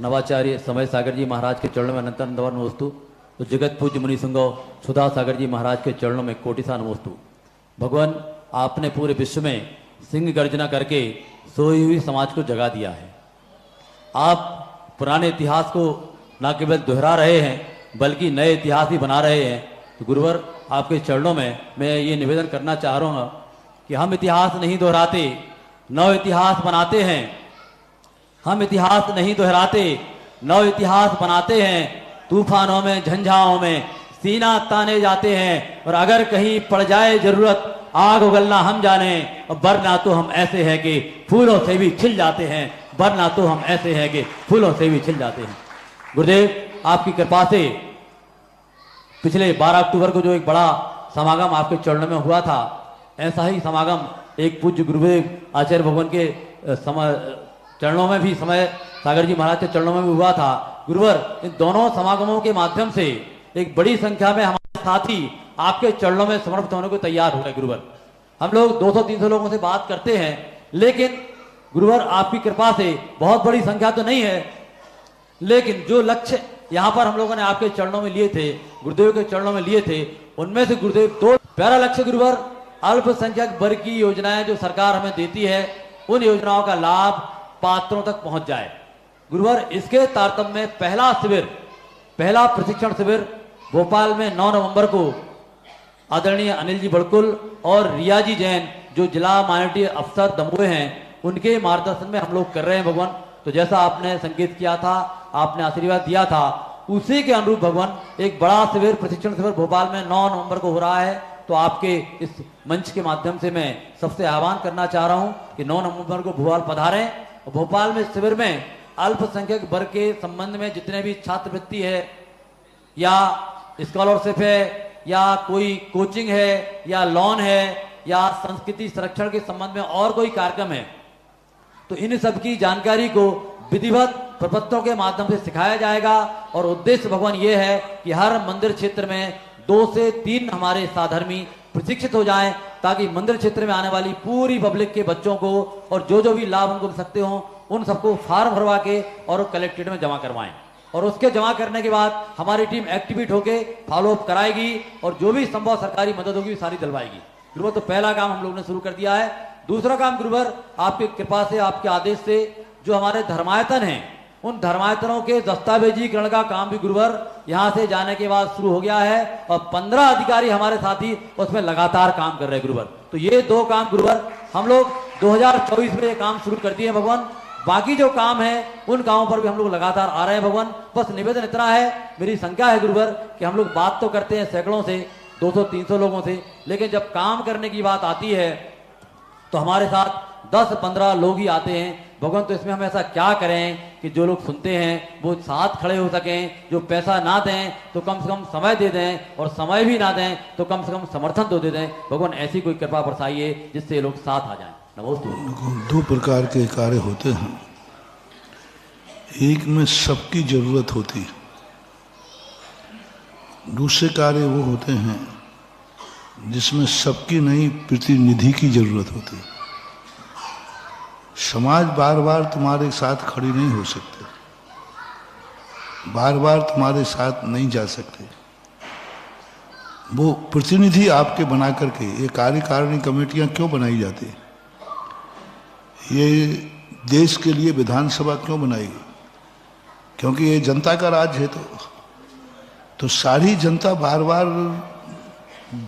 नवाचार्य समय सागर जी महाराज के चरणों में अनंत नंदवर नमोस्तु। तो जगत पूज्य मुनि संगो सुधा सागर जी महाराज के चरणों में कोटिसा नमोस्तु। भगवान, आपने पूरे विश्व में सिंह गर्जना करके सोई हुई समाज को जगा दिया है। आप पुराने इतिहास को न केवल दोहरा रहे हैं बल्कि नए इतिहास भी बना रहे हैं। तो गुरुवर, आपके चरणों में मैं ये निवेदन करना चाह रहा हूँ कि हम इतिहास नहीं दोहराते, नव इतिहास बनाते हैं। हम इतिहास नहीं दोहराते, नव इतिहास बनाते हैं। तूफानों में, झंझाओं में सीना ताने जाते हैं, और अगर कहीं पड़ जाए जरूरत आग उगलना हम जाने, और वरना तो हम ऐसे हैं कि फूलों से भी खिल जाते हैं। वरना तो हम ऐसे हैं कि फूलों से भी खिल जाते हैं। गुरुदेव, आपकी कृपा से पिछले 12 अक्टूबर को जो एक बड़ा समागम आपके चरणों में हुआ था, ऐसा ही समागम एक पूज्य गुरुदेव आचार्य भगवान के चरणों में भी, समय सागर जी महाराज के चरणों में भी हुआ था। गुरुवर, इन दोनों समागमों के माध्यम से एक बड़ी संख्या में हमारे साथी आपके चरणों में समर्पित होने को तैयार हो गए। गुरुवर, हम लोग 200-300 लोगों से बात करते हैं, लेकिन गुरुवर आपकी कृपा से बहुत बड़ी संख्या तो नहीं है, लेकिन जो लक्ष्य यहाँ पर हम लोगों ने आपके चरणों में लिए थे, गुरुदेव के चरणों में लिए थे, उनमें से गुरुदेव 2 प्यारा लक्ष्य गुरुवर, अल्पसंख्यक वर्ग की योजनाएं जो सरकार हमें देती है, उन योजनाओं का लाभ पात्रों तक पहुंच जाए। गुरुवर, इसके तारतम्य में पहला प्रशिक्षण शिविर भोपाल में 9 नवंबर को आदरणीय अनिल जी बड़कुल और रिया जी जैन, जो जिला माइनॉरिटी अफसर दमोह हैं, उनके मार्गदर्शन में हम लोग कर रहे हैं। भगवान, तो जैसा आपने संकेत किया था, आपने आशीर्वाद दिया था, उसी के अनुरूप भगवान एक बड़ा शिविर, प्रशिक्षण शिविर भोपाल में 9 नवंबर को हो रहा है। तो आपके इस मंच के माध्यम से मैं सबसे आह्वान करना चाह रहा हूं कि 9 नवंबर को भोपाल पधारें। और भोपाल में शिविर में अल्पसंख्यक वर्ग के संबंध में जितने भी छात्रवृत्ति है या स्कॉलरशिप है या कोई कोचिंग है या लोन है या संस्कृति संरक्षण के संबंध में और कोई कार्यक्रम है, तो इन सब की जानकारी को विधिवत प्रपत्रों के माध्यम से सिखाया जाएगा। और उद्देश्य भगवान ये है कि हर मंदिर क्षेत्र में 2 से 3 हमारे साधर्मी प्रशिक्षित हो जाएं, ताकि मंदिर क्षेत्र में आने वाली पूरी पब्लिक के बच्चों को और जो भी लाभ उनको मिल सकते हो, उन सबको फॉर्म भरवा के और कलेक्ट्रेट में जमा करवाएं। और उसके जमा करने के बाद हमारी टीम एक्टिवेट होके फॉलोअप कराएगी और जो भी संभव सरकारी मदद होगी सारी दिलवाएगी। गुरुवर, तो पहला काम हम लोग ने शुरू कर दिया है। दूसरा काम गुरुवर, आपकी कृपा से, आपके आदेश से जो हमारे धर्मायतन हैं, उन धर्मायतनों के दस्तावेजीकरण का काम भी गुरुवर यहाँ से जाने के बाद शुरू हो गया है, और 15 अधिकारी हमारे साथी उसमें लगातार काम कर रहे हैं गुरुवर। तो ये 2 काम गुरुवर हम लोग 2024 में ये काम शुरू कर दिए भगवान। बाकी जो काम है उन कामों पर भी हम लोग लगातार आ रहे हैं भगवान। बस निवेदन इतना है, मेरी शंका है गुरुवर कि हम लोग बात तो करते हैं सैकड़ों से, 200-300 लोगों से, लेकिन जब काम करने की बात आती है तो हमारे साथ 10-15 लोग ही आते हैं भगवान। तो इसमें हम ऐसा क्या करें कि जो लोग सुनते हैं वो साथ खड़े हो सकें, जो पैसा ना दें तो कम से कम समय दे दें, और समय भी ना दें तो कम से कम समर्थन तो दे दें। भगवान, ऐसी कोई कृपा बरसाइए जिससे ये लोग साथ आ जाएं। नमोस्तु। 2 प्रकार के कार्य होते हैं, एक में सबकी जरूरत होती है, दूसरे कार्य वो होते हैं जिसमें सबकी नहीं प्रतिनिधि की जरूरत होती है। समाज बार बार तुम्हारे साथ खड़ी नहीं हो सकते, बार बार तुम्हारे साथ नहीं जा सकते। वो प्रतिनिधि आपके बना करके, ये कार्यकारिणी कमेटियां क्यों बनाई जाती है, ये देश के लिए विधानसभा क्यों बनाई गई, क्योंकि ये जनता का राज है। तो सारी जनता बार बार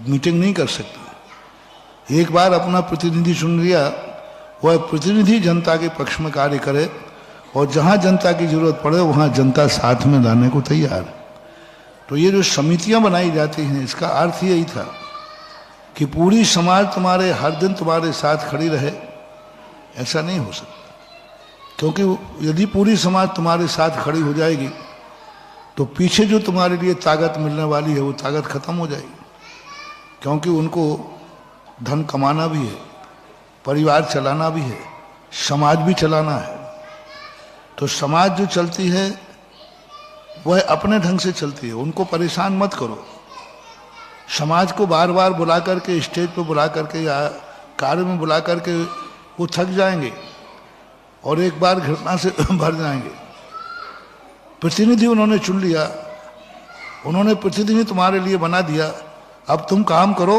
मीटिंग नहीं कर सकती। एक बार अपना प्रतिनिधि चुन लिया, वह प्रतिनिधि जनता के पक्ष में कार्य करे, और जहाँ जनता की जरूरत पड़े वहाँ जनता साथ में लाने को तैयार है। तो ये जो समितियाँ बनाई जाती हैं, इसका अर्थ यही था कि पूरी समाज तुम्हारे हर दिन तुम्हारे साथ खड़ी रहे। ऐसा नहीं हो सकता, क्योंकि यदि पूरी समाज तुम्हारे साथ खड़ी हो जाएगी तो पीछे जो तुम्हारे लिए ताकत मिलने वाली है वो ताकत खत्म हो जाएगी, क्योंकि उनको धन कमाना भी है, परिवार चलाना भी है, समाज भी चलाना है। तो समाज जो चलती है वह अपने ढंग से चलती है, उनको परेशान मत करो। समाज को बार बार बुला करके, स्टेज पर बुला करके या कार्य में बुला करके वो थक जाएंगे और एक बार घटना से भर जाएंगे। प्रतिनिधि उन्होंने चुन लिया, उन्होंने प्रतिनिधि तुम्हारे लिए बना दिया, अब तुम काम करो।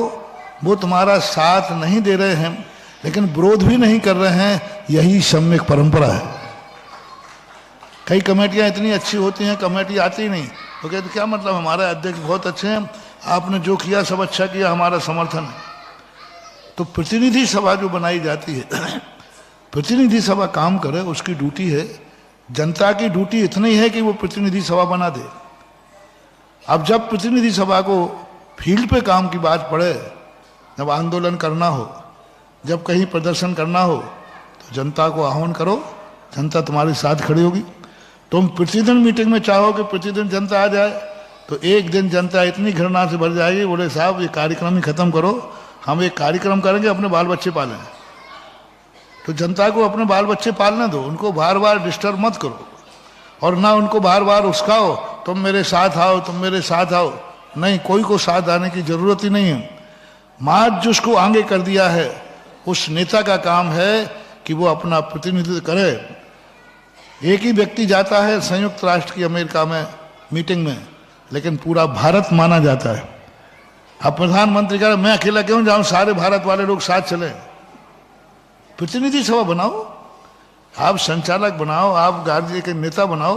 वो तुम्हारा साथ नहीं दे रहे हैं लेकिन विरोध भी नहीं कर रहे हैं, यही सम्यक परंपरा है। कई कमेटियां इतनी अच्छी होती हैं, कमेटी आती नहीं तो कहते क्या मतलब, हमारे अध्यक्ष बहुत अच्छे हैं, आपने जो किया सब अच्छा किया, हमारा समर्थन है। तो प्रतिनिधि सभा जो बनाई जाती है, प्रतिनिधि सभा काम करे, उसकी ड्यूटी है। जनता की ड्यूटी इतनी है कि वो प्रतिनिधि सभा बना दे। अब जब प्रतिनिधि सभा को फील्ड पे काम की बात पड़े, जब आंदोलन करना हो, जब कहीं प्रदर्शन करना हो, तो जनता को आह्वान करो, जनता तुम्हारे साथ खड़ी होगी। तुम प्रतिदिन मीटिंग में चाहो कि प्रतिदिन जनता आ जाए, तो एक दिन जनता इतनी घृणा से भर जाएगी, बोले साहब ये कार्यक्रम ही खत्म करो, हम एक कार्यक्रम करेंगे, अपने बाल बच्चे पालें। तो जनता को अपने बाल बच्चे पालने दो, उनको बार बार डिस्टर्ब मत करो, और ना उनको बार बार उस्काओ तुम मेरे साथ आओ, तुम मेरे साथ आओ। नहीं, कोई को साथ आने की जरूरत ही नहीं है। मार्च जिसको आगे कर दिया है, उस नेता का काम है कि वो अपना प्रतिनिधित्व करे। एक ही व्यक्ति जाता है संयुक्त राष्ट्र की अमेरिका में मीटिंग में, लेकिन पूरा भारत माना जाता है। अब प्रधानमंत्री कह रहे मैं अकेला क्यों जाऊं, सारे भारत वाले लोग साथ चले। प्रतिनिधि सभा बनाओ, आप संचालक बनाओ, आप राज्य के नेता बनाओ,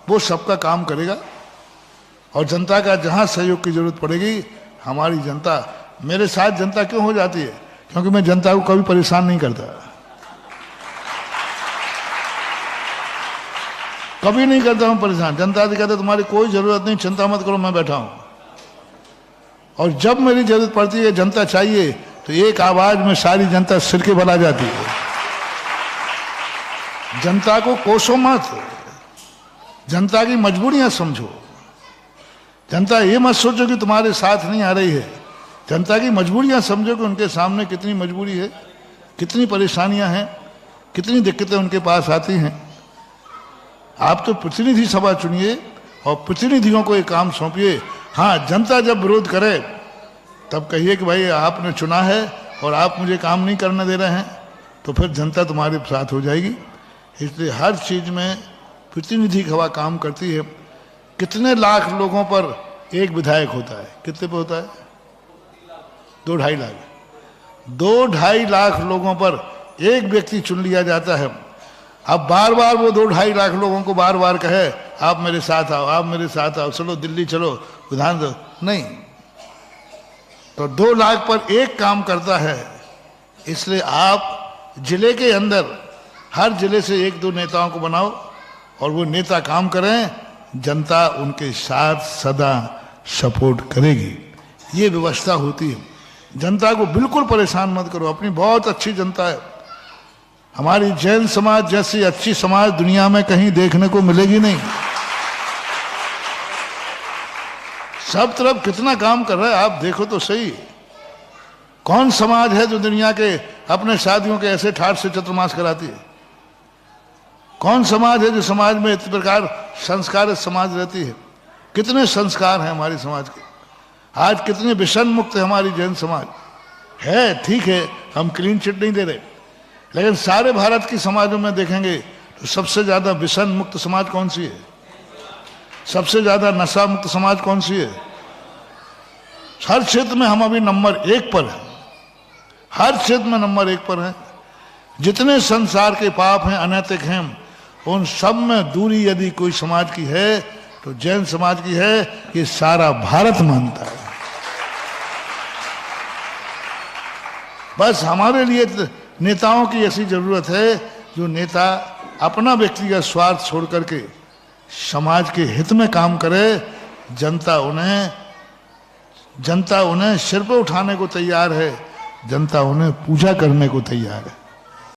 वो सबका काम करेगा। और जनता का जहां सहयोग की जरूरत पड़ेगी, हमारी जनता, मेरे साथ जनता क्यों हो जाती है, क्योंकि मैं जनता को कभी परेशान नहीं करता, कभी नहीं करता हूं परेशान। जनता से कहते तुम्हारी कोई जरूरत नहीं, चिंता मत करो, मैं बैठा हूं। और जब मेरी जरूरत पड़ती है, जनता चाहिए, तो एक आवाज में सारी जनता सिर के बल आ जाती है। जनता को कोसो मत, जनता की मजबूरियां समझो। जनता ये मत सोचो कि तुम्हारे साथ नहीं आ रही है, जनता की मजबूरियां समझो कि उनके सामने कितनी मजबूरी है, कितनी परेशानियां हैं, कितनी दिक्कतें उनके पास आती हैं। आप तो प्रतिनिधि सभा चुनिए और प्रतिनिधियों को एक काम सौंपिए। हाँ, जनता जब विरोध करे तब कहिए कि भाई आपने चुना है और आप मुझे काम नहीं करने दे रहे हैं, तो फिर जनता तुम्हारे साथ हो जाएगी। इसलिए हर चीज में प्रतिनिधि सभा काम करती है। कितने लाख लोगों पर एक विधायक होता है, कितने पे होता है? 2-2.5 लाख। 2-2.5 लाख लोगों पर एक व्यक्ति चुन लिया जाता है। अब बार बार वो 2-2.5 लाख लोगों को बार बार कहे आप मेरे साथ आओ, आप मेरे साथ आओ, चलो दिल्ली चलो, विधान दो, नहीं। तो 2 लाख पर एक काम करता है। इसलिए आप जिले के अंदर हर जिले से 1-2 नेताओं को बनाओ और वो नेता काम करें, जनता उनके साथ सदा सपोर्ट करेगी। ये व्यवस्था होती है। जनता को बिल्कुल परेशान मत करो, अपनी बहुत अच्छी जनता है। हमारी जैन समाज जैसी अच्छी समाज दुनिया में कहीं देखने को मिलेगी नहीं। सब तरफ कितना काम कर रहा है, आप देखो तो सही। कौन समाज है जो दुनिया के अपने शादियों के ऐसे ठाठ से चतुर्मास कराती है? कौन समाज है जो समाज में इस प्रकार संस्कार समाज रहती है? कितने संस्कार हैं हमारे समाज के। आज कितने विषम मुक्त है हमारी जैन समाज है। ठीक है, हम क्लीन चिट नहीं दे रहे, लेकिन सारे भारत की समाजों में देखेंगे तो सबसे ज्यादा विषम मुक्त समाज कौन सी है? सबसे ज्यादा नशा मुक्त समाज कौन सी है? हर क्षेत्र में हम अभी नंबर 1 पर हैं, हर क्षेत्र में नंबर 1 पर हैं। जितने संसार के पाप हैं, अनैतिक हैं, उन सब में दूरी यदि कोई समाज की है तो जैन समाज की है। ये सारा भारत मानता है। बस हमारे लिए नेताओं की ऐसी जरूरत है जो नेता अपना व्यक्तिगत स्वार्थ छोड़ करके समाज के हित में काम करे। जनता उन्हें सिर पे उठाने को तैयार है, जनता उन्हें पूजा करने को तैयार है।